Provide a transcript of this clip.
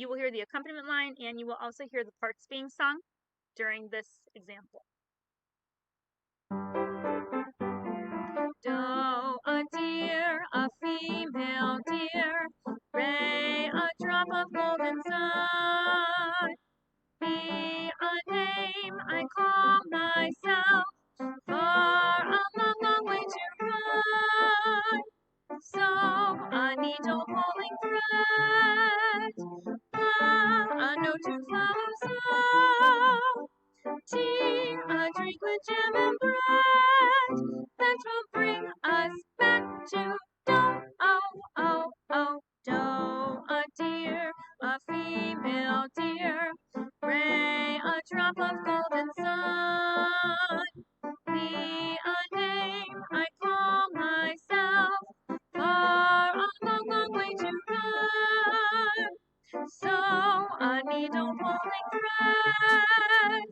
You will hear the accompaniment line, and you will also hear the parts being sung during this example. Doe, a deer, a female deer, Ray, a drop of golden sun. Me, a name I call myself, far a long, long way to run. So a needle pulling thread, a note to follow, so tea, a drink with jam and bread, that will bring us back to dough, oh, oh, oh, doe, a deer, a female deer, Ray, a drop of golden sun, me, a name I call myself, far a long, long way to run, so a needle pulling thread,